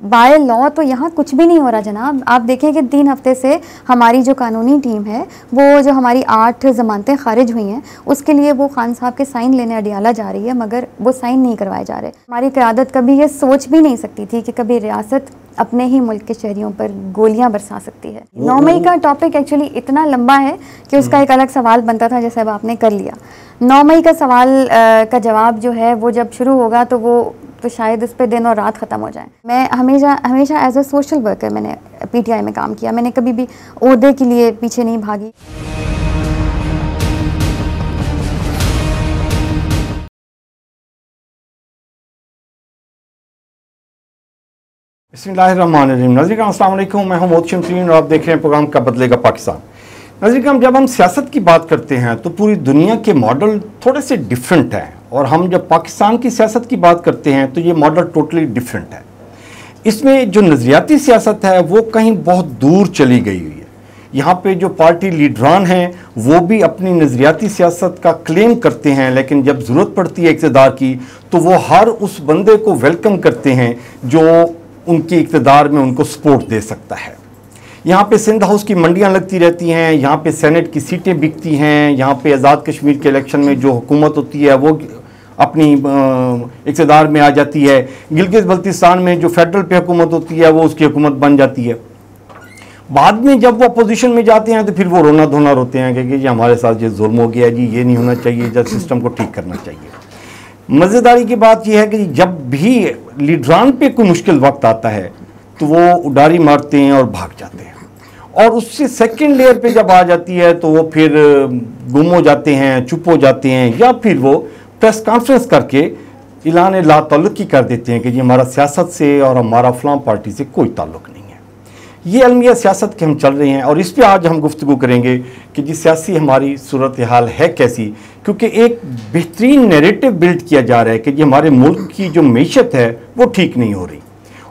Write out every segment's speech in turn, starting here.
By law तो यहाँ कुछ भी नहीं हो रहा जनाब। आप देखें कि 3 हफ्ते से हमारी जो कानूनी टीम है, वो जो हमारी 8 ज़मानतें खारिज हुई हैं, उसके लिए वो खान साहब के साइन लेने अडियाला जा रही है, मगर वो साइन नहीं करवाए जा रहे। हमारी क़यादत कभी ये सोच भी नहीं सकती थी कि कभी रियासत अपने ही मुल्क के शहरियों पर गोलियां बरसा सकती है। 9 मई का टॉपिक एक्चुअली इतना लंबा है कि उसका एक अलग सवाल बनता था, जैसे अब आपने कर लिया। 9 मई का सवाल का जवाब जो है वो जब शुरू होगा तो शायद इस पे दिन और रात ख़त्म हो जाए। मैं हमेशा एज अ सोशल वर्कर मैंने पीटीआई में काम किया। मैंने कभी भी ओहदे के लिए पीछे नहीं भागी। बिस्मिल्लाहिर्रहमानिर्रहीम। नाज़रीन अस्सलाम वालेकुम, मैं हूं मोहम्मद शमसीन और आप देख रहे हैं प्रोग्राम कब बदलेगा पाकिस्तान। नाज़रीन, जब हम सियासत की बात करते हैं तो पूरी दुनिया के मॉडल थोड़े से डिफरेंट हैं, और हम जब पाकिस्तान की सियासत की बात करते हैं तो ये मॉडल टोटली डिफरेंट है। इसमें जो नज़रियाती सियासत है वो कहीं बहुत दूर चली गई हुई है। यहाँ पे जो पार्टी लीडरान हैं वो भी अपनी नज़रियाती सियासत का क्लेम करते हैं, लेकिन जब ज़रूरत पड़ती है इक़्तिदार की तो वो हर उस बंदे को वेलकम करते हैं जो उनके इक़्तिदार में उनको सपोर्ट दे सकता है। यहाँ पे सिंध हाउस की मंडियाँ लगती रहती हैं, यहाँ पे सेनेट की सीटें बिकती हैं, यहाँ पे आज़ाद कश्मीर के इलेक्शन में जो हुकूमत होती है वो अपनी इक़्तिदार में आ जाती है। गिलगित बल्तिस्तान में जो फेडरल पे हुकूमत होती है वो उसकी हुकूमत बन जाती है। बाद में जब वो अपोजिशन में जाते हैं तो फिर वो रोना धोना रोते हैं कि जी हमारे साथ ये जुल्म हो गया जी, ये नहीं होना चाहिए, जब सिस्टम को ठीक करना चाहिए। मज़ेदारी की बात यह है कि जब भी लीडरान पे कोई मुश्किल वक्त आता है तो वो उडारी मारते हैं और भाग जाते हैं, और उससे सेकंड लेयर पे जब आ जाती है तो वो फिर गुम हो जाते हैं, चुप हो जाते हैं, या फिर वो प्रेस कॉन्फ्रेंस करके ऐलान ला ताल्लुकी कर देते हैं कि जी हमारा सियासत से और हमारा फलां पार्टी से कोई ताल्लुक नहीं है। ये अलमिया सियासत के हम चल रहे हैं, और इस पर आज हम गुफ्तगू करेंगे कि जी सियासी हमारी सूरत हाल है कैसी, क्योंकि एक बेहतरीन नैरेटिव बिल्ड किया जा रहा है कि जी हमारे मुल्क की जो मईशत है वो ठीक नहीं हो रही,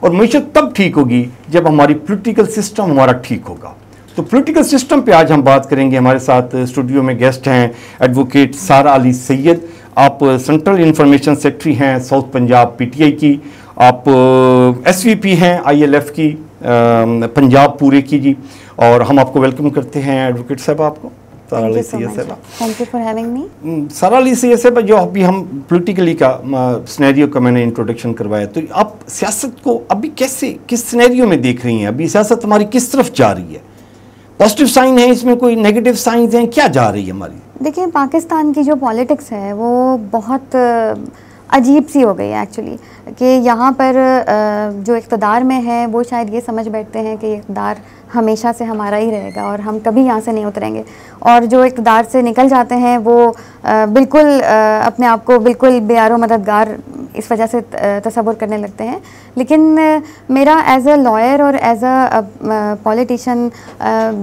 और मईशत तब ठीक होगी जब हमारी पॉलिटिकल सिस्टम हमारा ठीक होगा। तो पॉलिटिकल सिस्टम पे आज हम बात करेंगे। हमारे साथ स्टूडियो में गेस्ट हैं एडवोकेट सारा अली सैयद। आप सेंट्रल इंफॉर्मेशन सेक्रेटरी हैं साउथ पंजाब पीटीआई की, आप एसवीपी हैं आईएलएफ की पंजाब पूरे की जी, और हम आपको वेलकम करते हैं एडवोकेट साहब आपको। सारा अली सैयद साहब, thank you for having me. सारा अली सैयद साहब, जो अभी हम पॉलिटिकली का सिनेरियो का मैंने इंट्रोडक्शन करवाया, तो आप सियासत को अभी कैसे किस सिनेरियो में देख रही हैं? अभी सियासत हमारी किस तरफ जा रही है? पॉजिटिव साइन है इसमें, कोई नेगेटिव साइंस हैं, क्या जा रही है हमारी? देखिए, पाकिस्तान की जो पॉलिटिक्स है वो बहुत अजीब सी हो गई है एक्चुअली, कि यहाँ पर जो इक़्तिदार में है वो शायद ये समझ बैठते हैं कि इक़्तिदार हमेशा से हमारा ही रहेगा और हम कभी यहाँ से नहीं उतरेंगे, और जो इक़्तिदार से निकल जाते हैं वो बिल्कुल अपने आप को बिल्कुल बेयारो मददगार इस वजह से तसव्वुर करने लगते हैं। लेकिन मेरा एज अ लॉयर और एज अ पॉलिटिशियन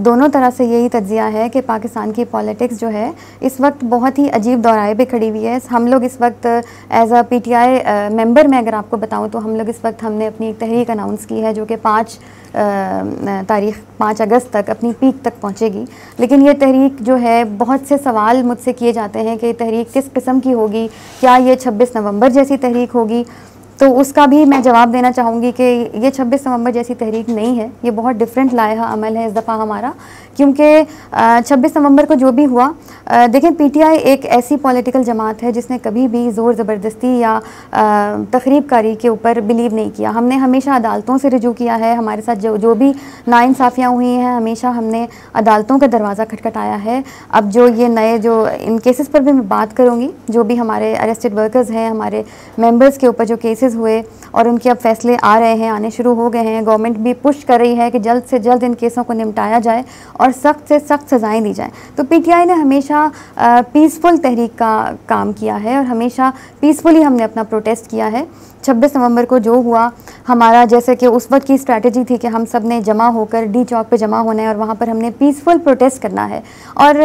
दोनों तरह से यही तज्जिया है कि पाकिस्तान की पॉलिटिक्स जो है इस वक्त बहुत ही अजीब दौराए पे खड़ी हुई है। हम लोग इस वक्त एज अ पीटीआई मेंबर में अगर आपको बताऊं तो हम लोग इस वक्त हमने अपनी एक तहरीक अनाउंस की है जो कि 5 अगस्त तक अपनी पीक तक पहुंचेगी। लेकिन ये तहरीक जो है, बहुत से सवाल मुझसे किए जाते हैं कि तहरीक किस किस्म की होगी, क्या ये 26 नवंबर जैसी तहरीक होगी? तो उसका भी मैं जवाब देना चाहूँगी कि ये 26 नवंबर जैसी तहरीक नहीं है, ये बहुत डिफरेंट लाया अमल है इस दफ़ा हमारा, क्योंकि 26 नवंबर को जो भी हुआ, देखें पीटीआई एक ऐसी पॉलिटिकल जमात है जिसने कभी भी ज़ोर ज़बरदस्ती या तखरीब कारी के ऊपर बिलीव नहीं किया। हमने हमेशा अदालतों से रुजू किया है, हमारे साथ जो भी नाइंसाफ़ियाँ हुई हैं हमेशा हमने अदालतों का दरवाज़ा खटखटाया है। अब जो ये नए जो इन केसेस पर भी मैं बात करूँगी, जो भी हमारे अरेस्टेड वर्कर्स हैं, हमारे मेम्बर्स के ऊपर जो केसेस हुए और उनके अब फैसले आ रहे हैं, आने शुरू हो गए हैं। गवर्नमेंट भी पुश कर रही है कि जल्द से जल्द इन केसों को निपटाया जाए और सख्त से सख्त सज़ाएं दी जाएं। तो पीटीआई ने हमेशा पीसफुल तहरीक का काम किया है और हमेशा पीसफुली हमने अपना प्रोटेस्ट किया है। 26 नवंबर को जो हुआ, हमारा जैसे कि उस वक्त की स्ट्रैटेजी थी कि हम सब ने जमा होकर डी चौक पे जमा होना है और वहाँ पर हमने पीसफुल प्रोटेस्ट करना है, और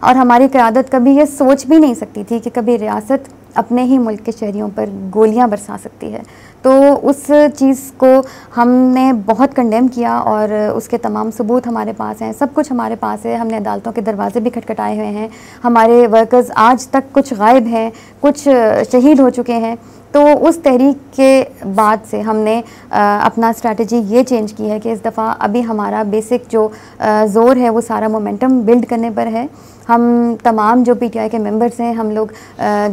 हमारी क़यादत कभी ये सोच भी नहीं सकती थी कि कभी रियासत अपने ही मुल्क के शहरियों पर गोलियां बरसा सकती है। तो उस चीज़ को हमने बहुत कंडेम किया और उसके तमाम सबूत हमारे पास हैं, सब कुछ हमारे पास है। हमने अदालतों के दरवाजे भी खटखटाए हुए हैं। हमारे वर्कर्स आज तक कुछ गायब हैं, कुछ शहीद हो चुके हैं। तो उस तहरीक के बाद से हमने अपना स्ट्रैटेजी ये चेंज की है कि इस दफ़ा अभी हमारा बेसिक जो ज़ोर है वो सारा मोमेंटम बिल्ड करने पर है। हम तमाम जो पीटीआई के मेंबर्स हैं हम लोग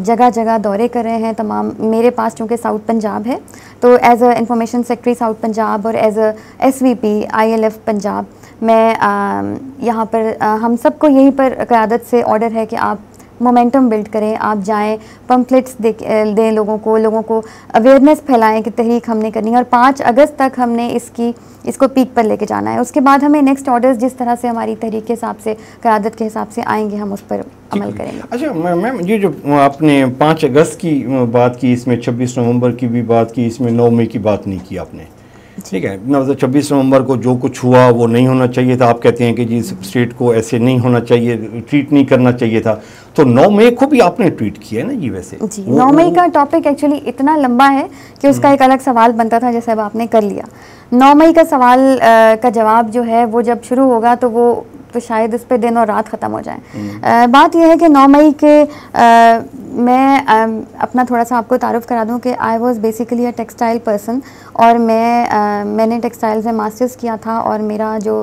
जगह जगह दौरे कर रहे हैं तमाम। मेरे पास चूँकि साउथ पंजाब है तो as a information secretary south Punjab और as a SVP ILF Punjab मैं यहाँ पर हम सबको यहीं पर क़यादत से ऑर्डर है कि आप मोमेंटम बिल्ड करें, आप जाएं, पम्पलेट्स दें लोगों को अवेयरनेस फैलाएं कि तहरीक हमने करनी है और 5 अगस्त तक हमने इसको पीक पर लेके जाना है। उसके बाद हमें नेक्स्ट ऑर्डर्स जिस तरह से हमारी तहरीक के हिसाब से क़यादत के हिसाब से आएंगे हम उस पर अमल करेंगे। अच्छा मैम, ये जो आपने 5 अगस्त की बात की, इसमें 26 नवंबर की भी बात की, इसमें 9 मई की बात नहीं की आपने, ठीक है। मतलब 26 नवंबर को जो कुछ हुआ वो नहीं होना चाहिए था। आप कहते हैं कि जी स्टेट को ऐसे नहीं होना चाहिए, ट्रीट नहीं करना चाहिए था। तो 9 मई को भी आपने ट्वीट किया है ना जी? वैसे जी 9 मई का टॉपिक एक्चुअली इतना लंबा है कि उसका एक अलग सवाल बनता था, जैसे अब आपने कर लिया। 9 मई का सवाल का जवाब जो है वो जब शुरू होगा तो शायद इस पे दिन और रात ख़त्म हो जाए। बात यह है कि 9 मई के मैं अपना थोड़ा सा आपको तारुफ करा दूं कि I was basically a textile person और मैंने टेक्सटाइल्स में मास्टर्स किया था और मेरा जो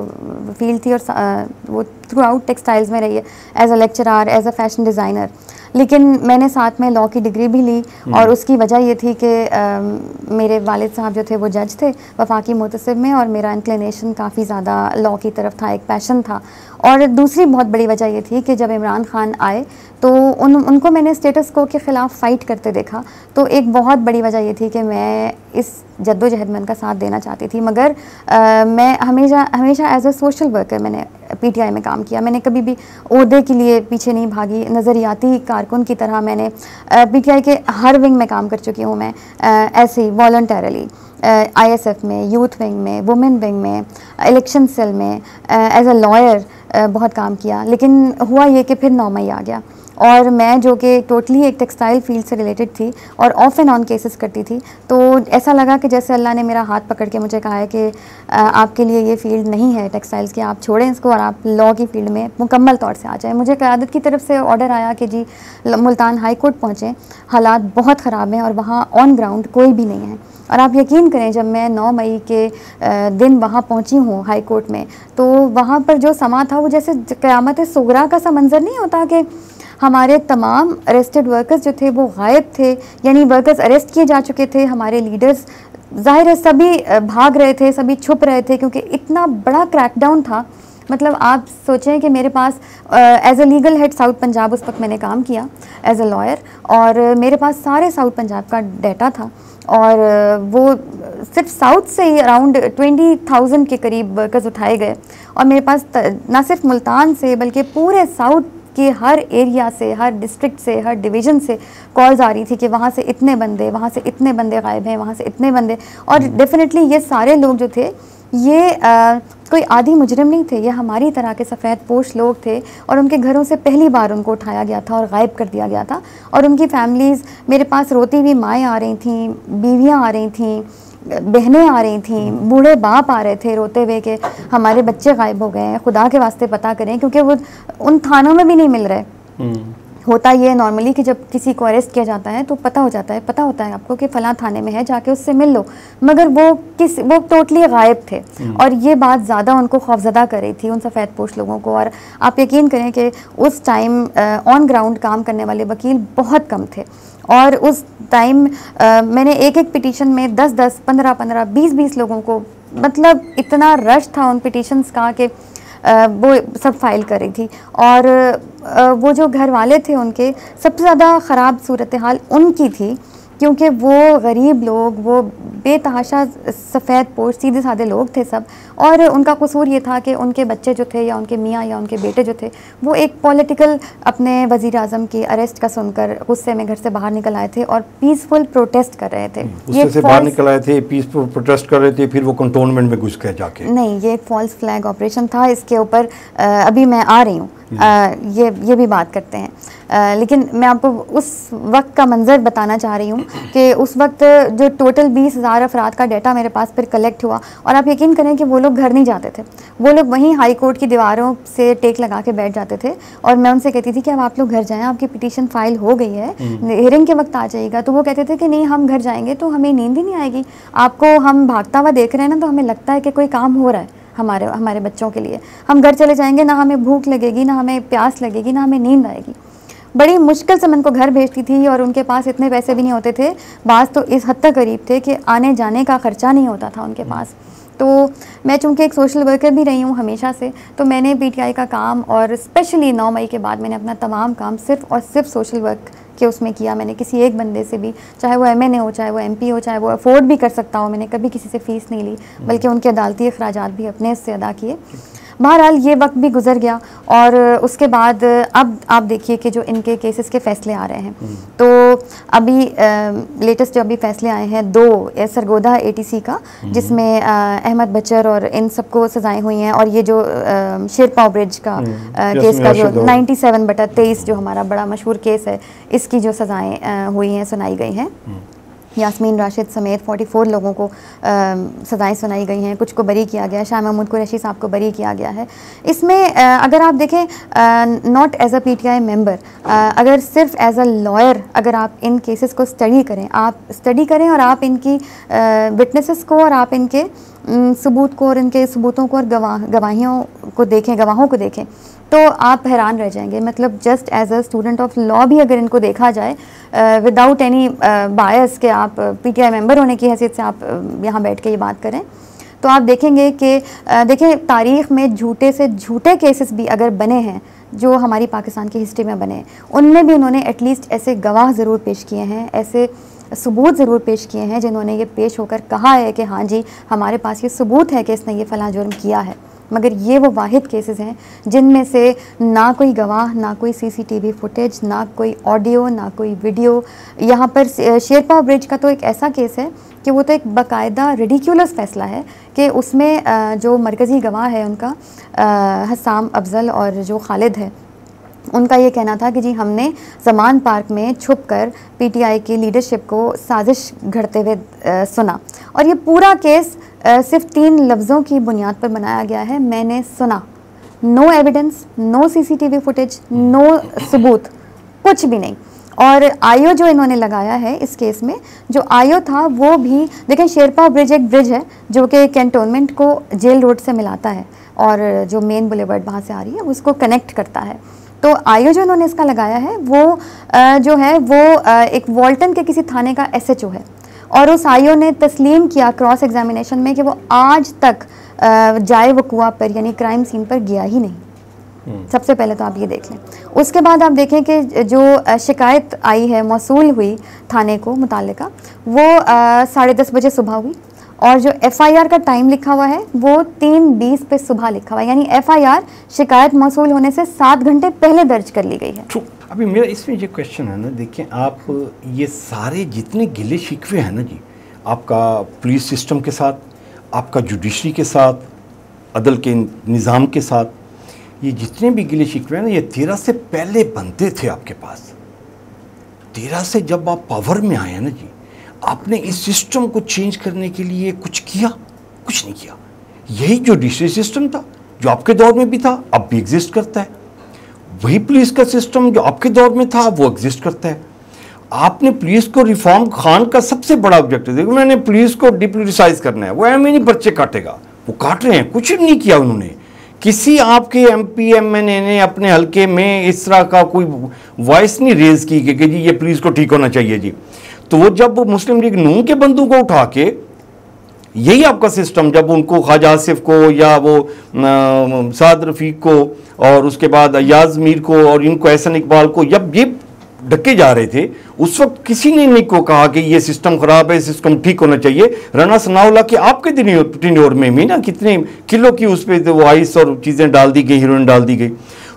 फील्ड थी और वो थ्रू आउट टेक्सटाइल्स में रही है as a lecturer, as a fashion designer. लेकिन मैंने साथ में लॉ की डिग्री भी ली और उसकी वजह ये थी कि मेरे वालिद साहब जो थे वो जज थे वफाकी मुतसिब में और मेरा इंक्लिनेशन काफ़ी ज़्यादा लॉ की तरफ था, एक पैशन था। और दूसरी बहुत बड़ी वजह ये थी कि जब इमरान खान आए तो उनको मैंने स्टेटस को के ख़िलाफ़ फ़ाइट करते देखा। तो एक बहुत बड़ी वजह ये थी कि मैं इस जद्दोजहद में उनका साथ देना चाहती थी। मगर मैं हमेशा एज अ सोशल वर्कर मैंने पीटीआई में काम किया। मैंने कभी भी ओहदे के लिए पीछे नहीं भागी। नज़रियाती कारकुन की तरह मैंने पीटीआई के हर विंग में काम कर चुकी हूँ मैं, ऐसे ही वॉलंटरली ISF में, यूथ विंग में, वुमेन विंग में, इलेक्शन सेल में, एज अ लॉयर बहुत काम किया। लेकिन हुआ ये कि फिर 9 मई आ गया और मैं जो कि टोटली एक टेक्सटाइल फील्ड से रिलेटेड थी और ऑफ एंड ऑन केसेस करती थी, तो ऐसा लगा कि जैसे अल्लाह ने मेरा हाथ पकड़ के मुझे कहा है कि आपके लिए ये फील्ड नहीं है टेक्सटाइल्स की, आप छोड़ें इसको और आप लॉ की फील्ड में मुकम्मल तौर से आ जाएं। मुझे क़यादत की तरफ से ऑर्डर आया कि जी मुल्तान हाई कोर्ट पहुँचें, हालात बहुत ख़राब हैं और वहाँ ऑन ग्राउंड कोई भी नहीं है। और आप यकीन करें जब मैं 9 मई के दिन वहाँ पहुँची हूँ हाई कोर्ट में, तो वहाँ पर जो समा था वो जैसे क़यामत सुगरा का सा मंज़र नहीं होता कि हमारे तमाम अरेस्टेड वर्कर्स जो थे वो गायब थे, यानी वर्कर्स अरेस्ट किए जा चुके थे। हमारे लीडर्स ज़ाहिर है सभी भाग रहे थे, सभी छुप रहे थे क्योंकि इतना बड़ा क्रैकडाउन था। मतलब आप सोचें कि मेरे पास as a legal head south Punjab उस वक्त मैंने काम किया एज अ लॉयर और मेरे पास सारे साउथ पंजाब का डाटा था और वो सिर्फ साउथ से ही अराउंड 20,000 के करीब वर्कर्स उठाए गए और मेरे पास ना सिर्फ मुल्तान से बल्कि पूरे साउथ के हर एरिया से, हर डिस्ट्रिक्ट से, हर डिवीज़न से कॉल्स आ रही थी कि वहाँ से इतने बंदे, वहाँ से इतने बंदे गायब हैं, वहाँ से इतने बंदे। और डेफिनेटली ये सारे लोग जो थे ये कोई आदि मुजरिम नहीं थे, ये हमारी तरह के सफ़ेद पोश लोग थे और उनके घरों से पहली बार उनको उठाया गया था और गायब कर दिया गया था। और उनकी फैमिलीज़ मेरे पास रोती हुई माएँ आ रही थीं, बीवियाँ आ रही थीं, बहनें आ रही थीं, बूढ़े बाप आ रहे थे रोते हुए कि हमारे बच्चे गायब हो गए हैं, खुदा के वास्ते पता करें, क्योंकि वो उन थानों में भी नहीं मिल रहे। होता ये नॉर्मली कि जब किसी को अरेस्ट किया जाता है तो पता होता है आपको कि फ़लाँ थाने में है, जाके उससे मिल लो, मगर वो टोटली गायब थे। और ये बात ज़्यादा उनको खौफज़दा कर रही थी उन सफ़ेद पोश लोगों को। और आप यकीन करें कि उस टाइम ऑन ग्राउंड काम करने वाले वकील बहुत कम थे और उस टाइम मैंने एक पिटीशन में 10-10, 15-15, 20-20 लोगों को, मतलब इतना रश था उन पिटीशंस का कि वो सब फाइल कर रही थी। और वो जो घर वाले थे उनके सबसे ज़्यादा ख़राब सूरत हाल उनकी थी क्योंकि वो गरीब लोग, वो बेतहाशा सफ़ेद पोश सीधे साधे लोग थे सब। और उनका कसूर ये था कि उनके बच्चे जो थे या उनके मियाँ या उनके बेटे जो थे वो एक पॉलिटिकल अपने वज़ीर आज़म की अरेस्ट का सुनकर गुस्से में घर से बाहर निकल आए थे और पीसफुल प्रोटेस्ट कर रहे थे। गुस्से से बाहर निकल आए थे, पीसफुल प्रोटेस्ट कर रहे थे, फिर वो कंटोनमेंट में घुस गए जाके। नहीं, ये फॉल्स फ्लैग ऑपरेशन था। इसके ऊपर अभी मैं आ रही हूँ ये भी बात करते हैं। लेकिन मैं आपको उस वक्त का मंजर बताना चाह रही हूँ कि उस वक्त जो टोटल 20,000 अफराद का डाटा मेरे पास फिर कलेक्ट हुआ, और आप यकीन करें कि वो लोग घर नहीं जाते थे, वो लोग वहीं हाई कोर्ट की दीवारों से टेक लगा के बैठ जाते थे, और मैं उनसे कहती थी कि अब आप लोग घर जाएँ, आपकी पिटीशन फाइल हो गई है, हियरिंग के वक्त आ जाइएगा। तो वो कहते थे कि नहीं, हम घर जाएंगे तो हमें नींद ही नहीं आएगी, आपको हम भागता हुआ देख रहे हैं ना, तो हमें लगता है कि कोई काम हो रहा है हमारे बच्चों के लिए। हम घर चले जाएंगे, ना हमें भूख लगेगी, ना हमें प्यास लगेगी, ना हमें नींद आएगी। बड़ी मुश्किल से मैं उनको घर भेजती थी, और उनके पास इतने पैसे भी नहीं होते थे, बात तो इस हद तक करीब थे कि आने जाने का ख़र्चा नहीं होता था उनके पास। तो मैं चूँकि एक सोशल वर्कर भी रही हूँ हमेशा से, तो मैंने पीटीआई का काम, और स्पेशली 9 मई के बाद मैंने अपना तमाम काम सिर्फ़ और सिर्फ सोशल वर्क के उसमें किया। मैंने किसी एक बंदे से भी, चाहे वो MNA हो, चाहे वो MP हो, चाहे वो अफोर्ड भी कर सकता हो, मैंने कभी किसी से फ़ीस नहीं ली, बल्कि उनके अदालती अखराजात भी अपने से अदा किए। बहरहाल ये वक्त भी गुजर गया, और उसके बाद अब आप देखिए कि जो इनके केसेस के फ़ैसले आ रहे हैं, तो अभी लेटेस्ट जो अभी फ़ैसले आए हैं 2 सरगोदा ATC का, जिसमें अहमद बचर और इन सबको सज़ाएं हुई हैं, और ये जो शेरपाव ब्रिज का केस का जो 97/23 जो हमारा बड़ा मशहूर केस है, इसकी जो सज़ाएँ हुई हैं, सुनाई गई हैं। यास्मीन राशिद समेत 44 लोगों को सज़ाएं सुनाई गई हैं, कुछ को बरी किया गया, शाह महमूद कुरैशी साहब को बरी किया गया है। इसमें अगर आप देखें, not as a PTI member, अगर सिर्फ एज अ लॉयर अगर आप इन केसेस को स्टडी करें और आप इनकी विटनेसेस को, और आप इनके सबूत को, और इनके सबूतों को, और गवाहों को देखें, तो आप हैरान रह जाएंगे। मतलब just as a student of law भी अगर इनको देखा जाए, विदाउट एनी बायस के आप PTI मेंबर होने की हैसियत से आप यहाँ बैठ के ये बात करें, तो आप देखेंगे कि देखें, तारीख़ में झूठे से झूठे केसेस भी अगर बने हैं जो हमारी पाकिस्तान की हिस्ट्री में बने हैं, उनमें भी उन्होंने एटलीस्ट ऐसे गवाह ज़रूर पेश किए हैं, ऐसे सबूत ज़रूर पेश किए हैं, जिन्होंने ये पेश होकर कहा है कि हाँ जी, हमारे पास ये सबूत है कि इसने ये फ़लाँ जुर्म किया है। मगर ये वो वाहिद केसेस हैं जिनमें से ना कोई गवाह, ना कोई CCTV फुटेज, ना कोई ऑडियो, ना कोई वीडियो। यहाँ पर शेरपाव ब्रिज का तो एक ऐसा केस है कि वो तो एक बाकायदा रिडिक्यूलस फ़ैसला है कि उसमें जो मरकज़ी गवाह है उनका हसाम अफजल, और जो खालिद है, उनका ये कहना था कि जी हमने ज़मान पार्क में छुप कर PTI की लीडरशिप को साजिश घड़ते हुए सुना, और ये पूरा केस सिर्फ 3 लफ्ज़ों की बुनियाद पर बनाया गया है, मैंने सुना। No evidence, no CCTV footage, no सबूत, कुछ भी नहीं। और आयो जो इन्होंने लगाया है इस केस में, जो आयो था वो भी देखें, शेरपाव ब्रिज एक ब्रिज है जो कि कैंटोनमेंट को जेल रोड से मिलाता है, और जो मेन बुलेवर्ड वहाँ से आ रही है उसको कनेक्ट करता है। तो आयो जो इन्होंने इसका लगाया है वो जो है वो एक वॉल्टन के किसी थाने का SHO है, और उस आयो ने तस्लीम किया क्रॉस एग्जामिनेशन में कि वो आज तक जाए वकुआ पर, यानी क्राइम सीन पर गया ही नहीं। सबसे पहले तो आप ये देख लें। उसके बाद आप देखें कि जो शिकायत आई है, मौसूल हुई थाने को मुताल्लिका, वो 10:30 बजे सुबह हुई, और जो FIR का टाइम लिखा हुआ है वो 3:20 पे सुबह लिखा हुआ है, यानी FIR शिकायत मौसूल होने से 7 घंटे पहले दर्ज कर ली गई है। अभी मेरा इसमें जो क्वेश्चन है ना, देखिए आप ये सारे जितने गिले शिकवे हैं ना जी, आपका पुलिस सिस्टम के साथ, आपका जुडिशरी के साथ, अदल के निज़ाम के साथ, ये जितने भी गिले शिकवे हैं ना, ये 13 से पहले बनते थे आपके पास। 13 से जब आप पावर में आए हैं ना जी, आपने इस सिस्टम को चेंज करने के लिए कुछ किया? कुछ नहीं किया। यही जुडिशरी सिस्टम था जो आपके दौर में भी था, अब भी एग्जिस्ट करता है। वही पुलिस का सिस्टम जो आपके दौर में था वो एग्जिस्ट करता है। आपने पुलिस को रिफॉर्म, खान का सबसे बड़ा ऑब्जेक्टिव देखो, मैंने पुलिस को डिपोलिटिसाइज करना है, वो नहीं पर्चे काटेगा, वो काट रहे हैं। कुछ नहीं किया उन्होंने। किसी आपके MP MNA ने अपने हल्के में इस तरह का कोई वॉइस नहीं रेज की कि जी ये पुलिस को ठीक होना चाहिए जी। तो वो जब मुस्लिम लीग नून के बंदू को उठा के, यही आपका सिस्टम, जब उनको ख्वाजा आसिफ को या वो साद रफ़ीक को और उसके बाद अयाज मीर को और इनको एहसन इकबाल को जब ये ढके जा रहे थे, उस वक्त किसी ने नहीं को कहा कि ये सिस्टम ख़राब है, सिस्टम ठीक होना चाहिए। राना सनाउल्लाह के आपके टिन्योर में भी ना कितने किलो की उस पर वो आइस और चीज़ें डाल दी गई, हीरोइन डाल दी गई।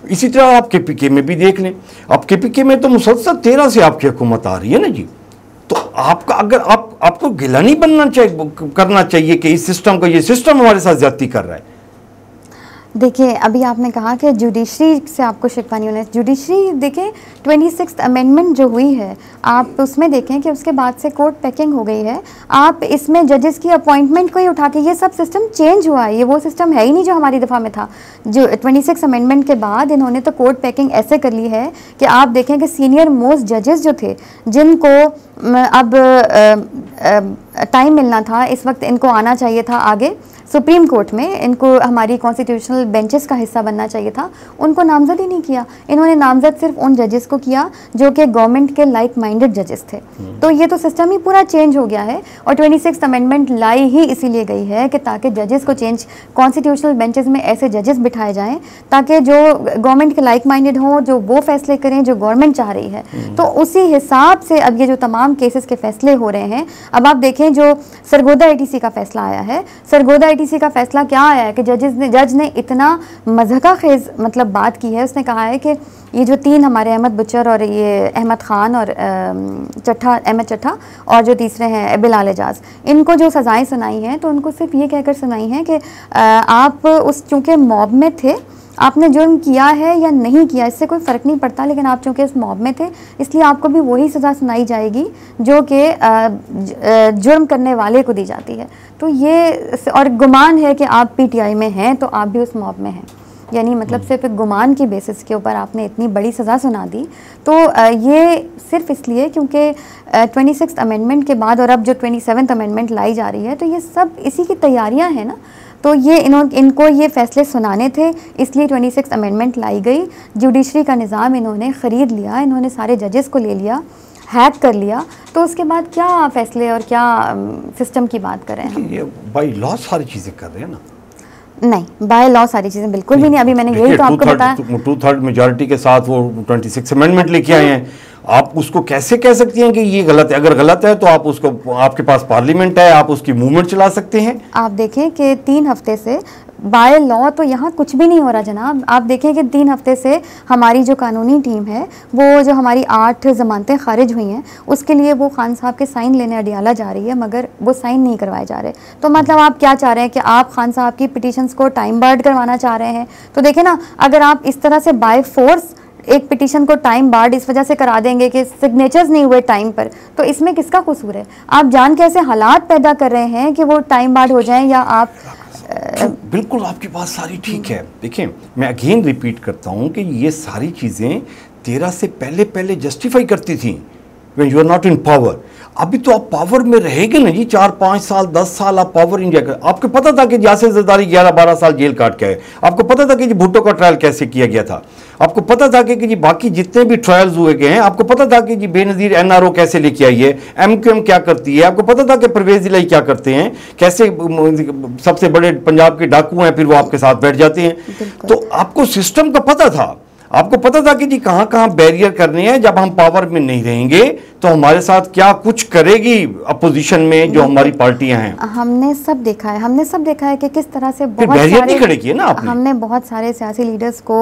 इसी तरह आप KPK में भी देख लें। अब KPK में तो मुसलसल 13 से आपकी हुकूमत आ रही है ना जी। तो आपका अगर आपको गिला नहीं बनना चाहिए, करना चाहिए कि इस सिस्टम को, ये सिस्टम हमारे साथ ज्यादती कर रहा है। देखिए, अभी आपने कहा कि जुडिशरी से आपको शिकवा नहीं होना। जुडिशरी देखिए 26th अमेंडमेंट जो हुई है, आप उसमें देखें कि उसके बाद से कोर्ट पैकिंग हो गई है। आप इसमें जजेस की अपॉइंटमेंट को ही उठा के, ये सब सिस्टम चेंज हुआ है, ये वो सिस्टम है ही नहीं जो हमारी दफ़ा में था। जो 26 अमेंडमेंट के बाद इन्होंने तो कोर्ट पैकिंग ऐसे कर ली है कि आप देखें कि सीनियर मोस्ट जजेस जो थे, जिनको अब टाइम मिलना था, इस वक्त इनको आना चाहिए था आगे सुप्रीम कोर्ट में, इनको हमारी कॉन्स्टिट्यूशनल बेंचेस का हिस्सा बनना चाहिए था, उनको नामजद ही नहीं किया। इन्होंने नामजद सिर्फ उन जजेस को किया जो कि गवर्नमेंट के लाइक माइंडेड जजेस थे। तो ये तो सिस्टम ही पूरा चेंज हो गया है। और 26th अमेंडमेंट लाई ही इसीलिए गई है कि ताकि जजेस को चेंज, कॉन्स्टिट्यूशनल बेंचेस में ऐसे जजेस बिठाए जाएँ ताकि जो गवर्नमेंट के लाइक माइंडेड हों, जो वो फैसले करें जो गवर्नमेंट चाह रही है। तो उसी हिसाब से अब ये जो तमाम केसेस के फैसले हो रहे हैं, अब आप देखें जो सरगोदा ATC का फैसला आया है, सरगोदा ATC का फैसला क्या आया है कि जज ने इतना मज़हका खेज मतलब बात की है। उसने कहा है कि ये जो 3 हमारे अहमद बुचर और ये अहमद ख़ान और अहमद चट्ठा और जो तीसरे हैं बिलाल एजाज, इनको जो सज़ाएं सुनाई हैं तो उनको सिर्फ ये कहकर सुनाई हैं कि आप उस चूँकि मॉब में थे, आपने जुर्म किया है या नहीं किया इससे कोई फ़र्क नहीं पड़ता, लेकिन आप चूँकि इस मॉब में थे इसलिए आपको भी वही सज़ा सुनाई जाएगी जो कि जुर्म करने वाले को दी जाती है। तो ये और गुमान है कि आप PTI में हैं तो आप भी उस मॉब में हैं, यानी मतलब सिर्फ एक गुमान की बेसिस के ऊपर आपने इतनी बड़ी सज़ा सुना दी। तो ये सिर्फ इसलिए क्योंकि 26th अमेंडमेंट के बाद और अब जो 27th अमेंडमेंट लाई जा रही है, तो ये सब इसी की तैयारियाँ हैं ना। तो ये इनको ये फैसले सुनाने थे, इसलिए 26th अमेंडमेंट लाई गई। जुडिशरी का निज़ाम इन्होंने ख़रीद लिया, इन्होंने सारे जजेस को ले लिया, हैक कर लिया। तो उसके बाद क्या फैसले और क्या सिस्टम की बात करें हम? ये बाय लॉ सारी चीज़ें कर रहे हैं ना? नहीं, बाय लॉ सारी चीज़ें बिल्कुल भी नहीं। अभी मैंने यही तो आपको बताया, 2/3 मेजॉरिटी के साथ वो 26 अमेंडमेंट लेके आए हैं। आप उसको कैसे कह सकती हैं कि ये गलत है? अगर गलत है तो आप उसको, आपके पास पार्लियामेंट है, आप उसकी मूवमेंट चला सकते हैं। आप देखें कि 3 हफ्ते से बाय लॉ तो यहाँ कुछ भी नहीं हो रहा जनाब। आप देखें कि 3 हफ्ते से हमारी जो कानूनी टीम है, वो जो हमारी 8 ज़मानतें खारिज हुई हैं, उसके लिए वो खान साहब के साइन लेने अडियाला जा रही है, मगर वो साइन नहीं करवाए जा रहे। तो मतलब आप क्या चाह रहे हैं कि आप खान साहब की पिटीशंस को टाइम बार्ड करवाना चाह रहे हैं? तो देखें ना, अगर आप इस तरह से बाय फोर्स एक पिटीशन को टाइम बार्ड इस वजह से करा देंगे कि सिग्नेचर्स नहीं हुए टाइम पर, तो इसमें किसका कसूर है? आप जान के ऐसे हालात पैदा कर रहे हैं कि वो टाइम बार्ड हो जाएं, या आप बिल्कुल आपकी बात सारी ठीक है। देखिए, मैं अगेन रिपीट करता हूँ कि ये सारी चीज़ें 13 से पहले जस्टिफाई करती थी when you are not in power. अभी तो आप पावर में रहेंगे ना जी, 4-5 साल 10 साल आप पावर इंडिया कर। आपको पता था कि यासिर जरदारी 11-12 साल जेल काट के आए? आपको पता था कि जी भुट्टो का ट्रायल कैसे किया गया था? आपको पता था कि जी बाकी जितने भी ट्रायल्स हुए गए हैं? आपको पता था कि जी बेनज़ीर NRO कैसे लेके आई है, MQM क्या करती है? आपको पता था कि परवेज़ इलाही क्या करते हैं, कैसे सबसे बड़े पंजाब के डाकू हैं फिर वो आपके साथ बैठ जाते हैं? तो आपको सिस्टम का पता था, आपको पता था कि जी कहाँ कहाँ बैरियर करने हैं। जब हम पावर में नहीं रहेंगे तो हमारे साथ क्या कुछ करेगी अपोजिशन में जो हमारी पार्टियां हैं। हमने सब देखा है, हमने सब देखा है कि किस तरह से बहुत सारे खड़े किए ना आपने। हमने बहुत सारे सियासी लीडर्स को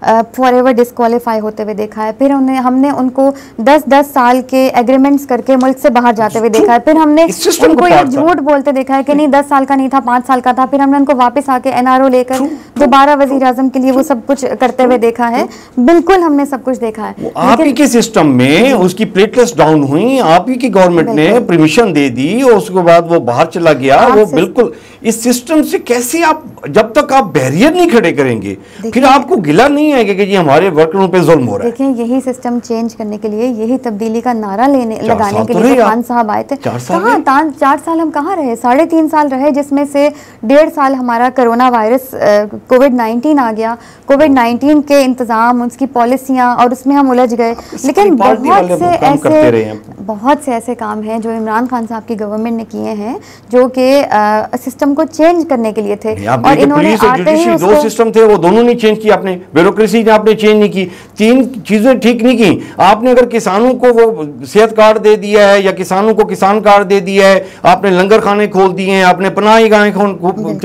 फॉरएवर डिस्क्वालीफाई होते हुए देखा है। फिर हमने उनको 10-10 साल के एग्रीमेंट्स करके मुल्क से बाहर जाते हुए देखा है। फिर हमने उनको ये झूठ बोलते देखा है कि नहीं 10 साल का नहीं था, 5 साल का था। फिर हमने उनको वापस आके NRO लेकर दोबारा वजीर आजम के लिए वो सब कुछ करते हुए देखा है। बिल्कुल हमने सब कुछ देखा है। आप ही के सिस्टम में उसकी प्लेटलेट्स डाउन हुई, आप ही की गवर्नमेंट ने परमिशन दे दी और उसके बाद वो बाहर चला गया। वो बिल्कुल इस सिस्टम से कैसे आप, जब तक आप बैरियर नहीं खड़े करेंगे फिर आपको गिला नहीं आएगा कि जी हमारे वर्करों पे जुल्म हो रहा है। देखिए, यही सिस्टम चेंज करने के लिए, यही तब्दीली का नारा लगाने के लिए खान साहब आए थे। 4 साल हम कहाँ रहे? 3.5 साल रहे, जिसमें से 1.5 साल हमारा कोरोना वायरस कोविड-19 आ गया। कोविड-19 के इंतजाम, उसकी पॉलिसियाँ, और उसमें हम उलझ गए। लेकिन बहुत से ऐसे काम हैं जो इमरान खान साहब की गवर्नमेंट ने किए हैं जो कि सिस्टम को चेंज करने के लिए थे। और इन्होंने आते ही 2 सिस्टम थे, वो दोनों नहीं चेंज किया आपने। ब्यूरोक्रेसी ने आपने चेंज नहीं की। 3 चीजें ठीक नहीं की। आपने अगर किसानों को वो सेहत कार्ड दे दिया है या किसानों को किसान कार्ड दे दिया है, आपने लंगर खाने खोल दिए हैं, आपने पनाही गाहें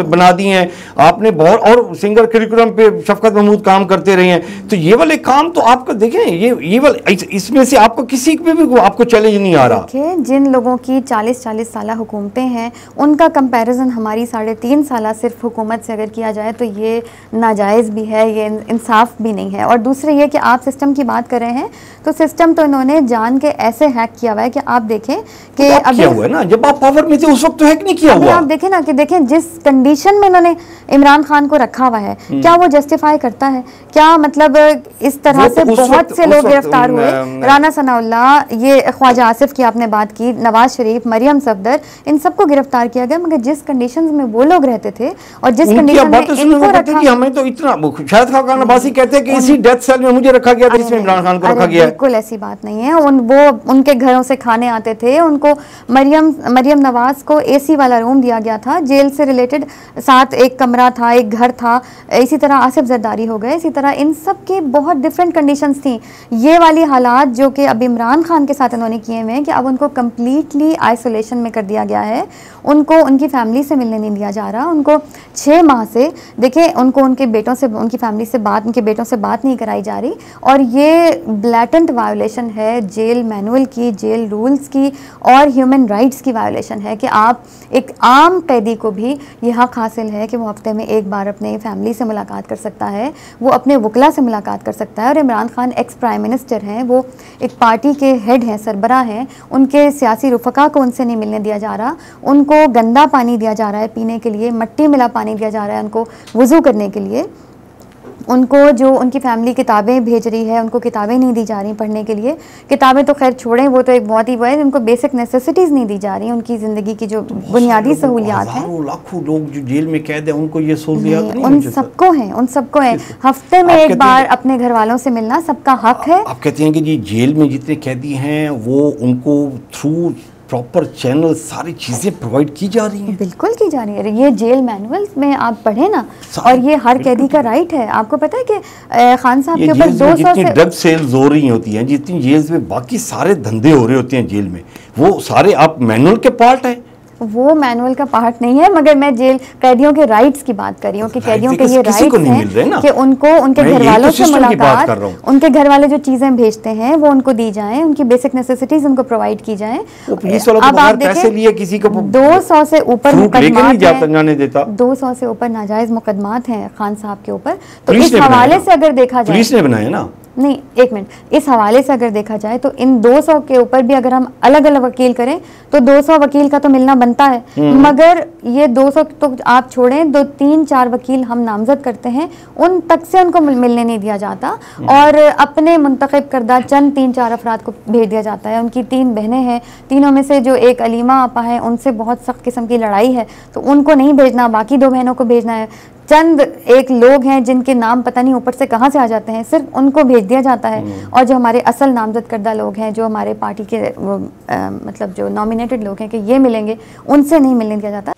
बना दी हैं, आपने बहुत और सिंगल करिकुलम पे शफकत महमूद काम करते रहे हैं। तो ये वाले काम तो आपका देखें, ये वाले इसमें से आपको किसी पे भी आपको चैलेंज नहीं आ रहा। देखिए, जिन लोगों की 40-40 साल हुकूमतें हैं, उनका कंपैरिजन हमारी 3.5 साल सिर्फ हुकूमत से अगर किया जाए तो ये नाजायज़ भी है, ये इंसाफ भी नहीं है। और दूसरे ये कि आप सिस्टम की बात कर रहे हैं, तो सिस्टम तो इन्होंने जान के ऐसे हैक किया हुआ है कि आप देखें कि तो किया हुआ है ना, जब आप पावर में थे उस वक्त तो हैक नहीं किया हुआ। आप देखें ना कि देखें जिस कंडीशन में इन्होंने इमरान खान को रखा हुआ है, क्या वो जस्टिफाई करता है? क्या मतलब इस तरह से बहुत से लोग गिरफ्तार हुए, राना सनाउल्लाह, ये ख्वाजा आसिफ की आपने बात की, नवाज शरीफ, मरियम सफदर, इन सबको गिरफ्तार किया गया, मगर जिस कंडीशंस में वो लोग रहते थे और जिस कंडीशन में इनको रखा, कि हमें तो इतना शायद खान अब्बासी कहते हैं कि इसी डेथ सेल में मुझे रखा गया था जिसमें इमरान खान को रखा गया। बिल्कुल ऐसी बात नहीं है। वो उनके घरों से खाने आते थे, उनको मरियम नवाज को एसी वाला रूम दिया गया था, जेल से रिलेटेड, साथ एक कमरा था, एक घर था। इसी तरह आसिफ जरदारी हो गए, इसी तरह इन सब के बहुत डिफरेंट कंडीशंस थी। ये वाली हालात जो कि अब इमरान खान के साथ इन्होंने किए हुए हैं कि अब उनको कम्प्लीटली आइसोलेशन में कर दिया गया है, उनको उनकी फैमिली से मिलने नहीं दिया जा रहा, उनको 6 माह से देखें उनको उनके बेटों से, उनकी फैमिली से बात, उनके बेटों से बात नहीं कराई जा रही। और ये ब्लैटेंट वायोलेशन है जेल मैनुअल की, जेल रूल्स की और ह्यूमन राइट्स की वायोलेशन है कि आप एक आम कैदी को भी ये हक हासिल है कि वो हफ्ते में एक बार अपने फैमिली से मुलाकात कर सकता है, वो अपने वकला से मुलाकात कर सकता है। और Imran Khan ex prime minister हैं, वो एक पार्टी के हेड हैं, सरबराह हैं, उनके सियासी रुफका को उनसे नहीं मिलने दिया जा रहा, उनको गंदा पानी दिया जा रहा है पीने के लिए, मिट्टी मिला पानी दिया जा रहा है उनको वज़ू करने के लिए, उनको जो उनकी फैमिली किताबें भेज रही है उनको किताबें नहीं दी जा रही पढ़ने के लिए। किताबें तो खैर छोड़ें, वो तो एक बहुत ही वो है, उनको बेसिक नेसेसिटीज़ नहीं दी जा रही, उनकी ज़िंदगी की जो बुनियादी सहूलियात हैं। लाखों लोग जो जेल में कैद हैं उनको ये सहूलियात नहीं, उन सबको हैं, उन सबको हैं। हफ्ते में एक बार अपने घर वालों से मिलना सबका हक है। आप कहते हैं कि जी जेल में जितने कैदी हैं वो उनको थ्रू प्रॉपर चैनल सारी चीज़ें प्रोवाइड की जा रही हैं? बिल्कुल की जा रही है। ये जेल मैनुअल में आप पढ़े ना, और ये हर कैदी का राइट है। आपको पता है कि खान साहब के ऊपर 200 से ड्रग सेल्स हो रही होती हैं, जितनी जेल्स में बाकी सारे धंधे हो रहे होते हैं जेल में, वो सारे आप मैनुअल के पार्ट हैं। वो मैनुअल का पार्ट नहीं है, मगर मैं जेल कैदियों के राइट्स की बात कर रही हूँ कि कैदियों के ये राइट्स हैं कि उनको उनके घर वालों से मुलाकात, उनके घर वाले जो चीज़ें भेजते हैं वो उनको दी जाएं, उनकी बेसिक नेसेसिटीज उनको प्रोवाइड की जाएं। अब आप देखिए किसी को 200 से ऊपर मुकदमात हैं, 200 से ऊपर नाजायज मुकदमात हैं खान साहब के ऊपर। तो इस हवाले से अगर देखा जाए, पुलिस ने बनाया ना, नहीं एक मिनट, इस हवाले से अगर देखा जाए तो इन 200 के ऊपर भी अगर हम अलग अलग वकील करें तो 200 वकील का तो मिलना बनता है, मगर ये 200 तो आप छोड़ें, 2-3-4 वकील हम नामजद करते हैं, उन तक से उनको मिलने नहीं दिया जाता और अपने मुंतखब करदा चंद 3-4 अफराद को भेज दिया जाता है। उनकी 3 बहनें हैं, तीनों में से जो एक अलीमा आपा है उनसे बहुत सख्त किस्म की लड़ाई है, तो उनको नहीं भेजना, बाकी 2 बहनों को भेजना है। चंद एक लोग हैं जिनके नाम पता नहीं ऊपर से कहाँ से आ जाते हैं, सिर्फ उनको भेज दिया जाता है। और जो हमारे असल नामजद करदा लोग हैं, जो हमारे पार्टी के मतलब जो नॉमिनेटेड लोग हैं कि ये मिलेंगे, उनसे नहीं मिलने दिया जाता।